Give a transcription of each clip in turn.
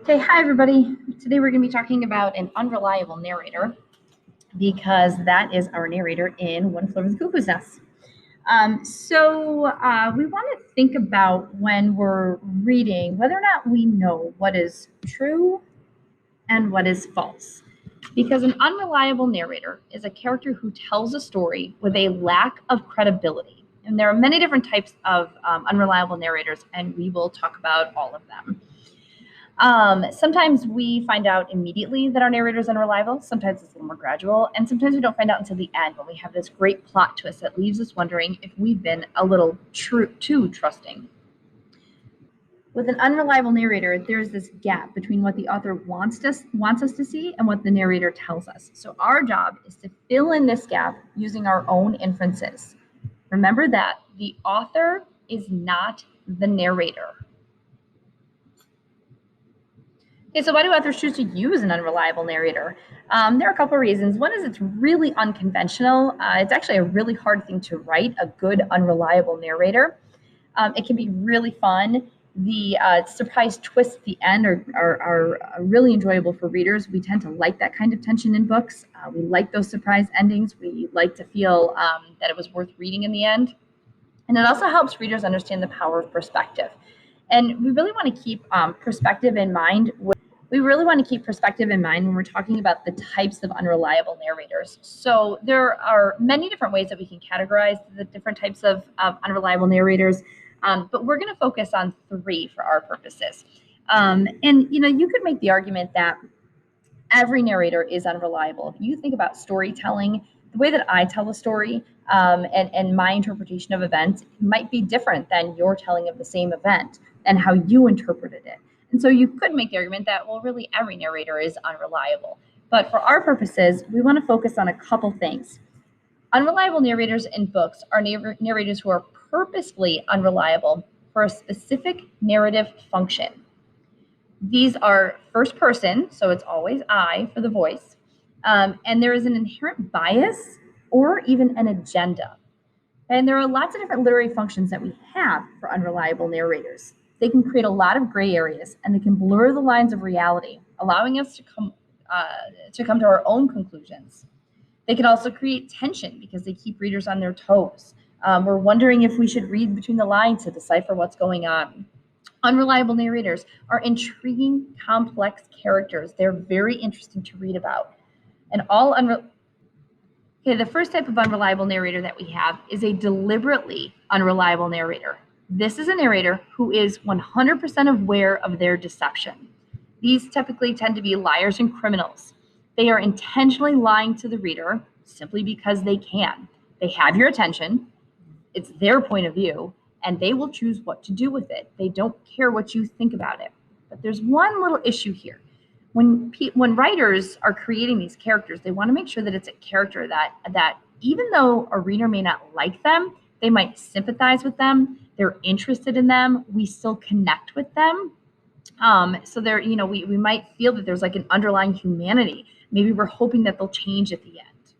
Okay, hi everybody. Today we're going to be talking about an unreliable narrator because that is our narrator in One Flew Over the Cuckoo's Nest. We want to think about when we're reading whether or not we know what is true and what is false. Because an unreliable narrator is a character who tells a story with a lack of credibility. And there are many different types of unreliable narrators, and we will talk about all of them. Sometimes we find out immediately that our narrator is unreliable. Sometimes it's a little more gradual. And sometimes we don't find out until the end when we have this great plot twist that leaves us wondering if we've been a little too trusting. With an unreliable narrator, there's this gap between what the author wants us to see and what the narrator tells us. So our job is to fill in this gap using our own inferences. Remember that the author is not the narrator. Okay, so why do authors choose to use an unreliable narrator? There are a couple of reasons. One is it's really unconventional. It's actually a really hard thing to write, a good unreliable narrator. It can be really fun. The surprise twists at the end are really enjoyable for readers. We tend to like that kind of tension in books. We like those surprise endings. We like to feel that it was worth reading in the end. And it also helps readers understand the power of perspective. And we really want to keep perspective in mind. We really want to keep perspective in mind when we're talking about the types of unreliable narrators. So there are many different ways that we can categorize the different types of unreliable narrators, but we're going to focus on 3 for our purposes. You could make the argument that every narrator is unreliable. If you think about storytelling, the way that I tell a story and my interpretation of events might be different than your telling of the same event and how you interpreted it. And so you could make the argument that, well, really every narrator is unreliable. But for our purposes, we want to focus on a couple things. Unreliable narrators in books are narrators who are purposefully unreliable for a specific narrative function. These are first person, so it's always I for the voice, and there is an inherent bias or even an agenda. And there are lots of different literary functions that we have for unreliable narrators. They can create a lot of gray areas, and they can blur the lines of reality, allowing us to come to our own conclusions. They can also create tension because they keep readers on their toes. We're wondering if we should read between the lines to decipher what's going on. Unreliable narrators are intriguing, complex characters. They're very interesting to read about. And the first type of unreliable narrator that we have is a deliberately unreliable narrator. This is a narrator who is 100% aware of their deception. These typically tend to be liars and criminals. They are intentionally lying to the reader simply because they can. They have your attention. It's their point of view, and they will choose what to do with it. They don't care what you think about it. But there's one little issue here. When writers are creating these characters, they want to make sure that it's a character that even though a reader may not like them, they might sympathize with them, they're interested in them, we still connect with them. We might feel that there's like an underlying humanity. Maybe we're hoping that they'll change at the end.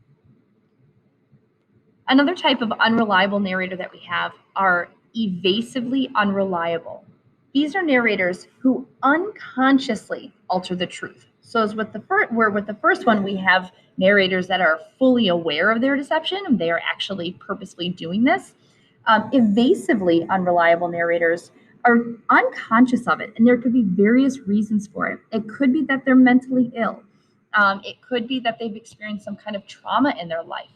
Another type of unreliable narrator that we have are evasively unreliable. These are narrators who unconsciously alter the truth. So as with the first one, we have narrators that are fully aware of their deception, and they are actually purposely doing this. Evasively unreliable narrators are unconscious of it, and there could be various reasons for it. It could be that they're mentally ill. It could be that they've experienced some kind of trauma in their life.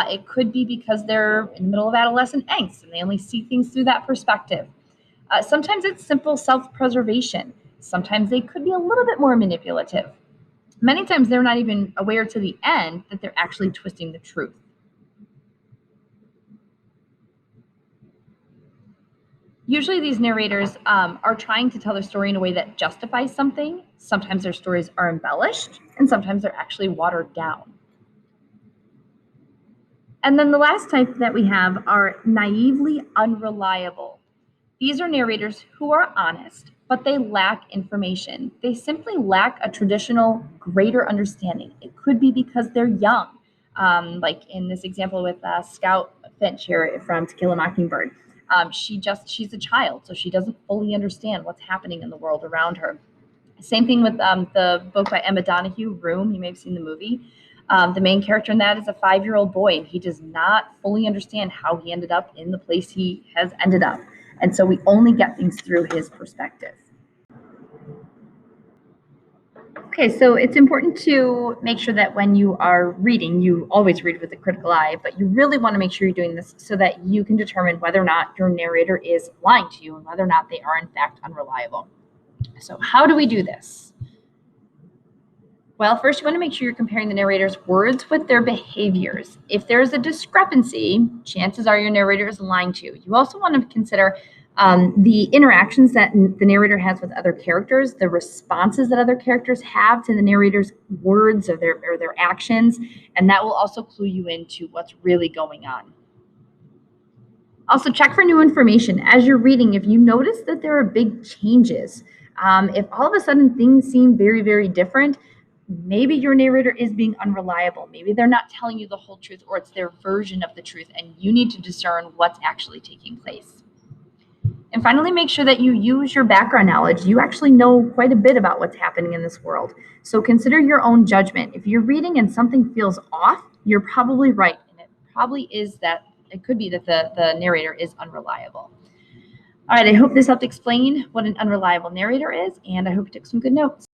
It could be because they're in the middle of adolescent angst and they only see things through that perspective. Sometimes it's simple self-preservation. Sometimes they could be a little bit more manipulative. Many times they're not even aware to the end that they're actually twisting the truth. Usually these narrators are trying to tell their story in a way that justifies something. Sometimes their stories are embellished, and sometimes they're actually watered down. And then the last type that we have are naively unreliable. These are narrators who are honest, but they lack information. They simply lack a traditional greater understanding. It could be because they're young, like in this example with Scout Finch here from To Kill a Mockingbird. She's a child, so she doesn't fully understand what's happening in the world around her. Same thing with the book by Emma Donoghue, Room. You may have seen the movie. The main character in that is a 5-year-old boy, and he does not fully understand how he ended up in the place he has ended up. And so we only get things through his perspective. Okay, so it's important to make sure that when you are reading, you always read with a critical eye, but you really want to make sure you're doing this so that you can determine whether or not your narrator is lying to you and whether or not they are in fact unreliable. So how do we do this? Well, first you want to make sure you're comparing the narrator's words with their behaviors. If there's a discrepancy, chances are your narrator is lying to you. You also want to consider the interactions that the narrator has with other characters, the responses that other characters have to the narrator's words or their actions, and that will also clue you into what's really going on. Also, check for new information. As you're reading, if you notice that there are big changes, if all of a sudden things seem very, very different, maybe your narrator is being unreliable. Maybe they're not telling you the whole truth, or it's their version of the truth, and you need to discern what's actually taking place. And finally, make sure that you use your background knowledge. You actually know quite a bit about what's happening in this world. So consider your own judgment. If you're reading and something feels off, you're probably right. And it probably is that, it could be that the narrator is unreliable. All right, I hope this helped explain what an unreliable narrator is, and I hope you took some good notes.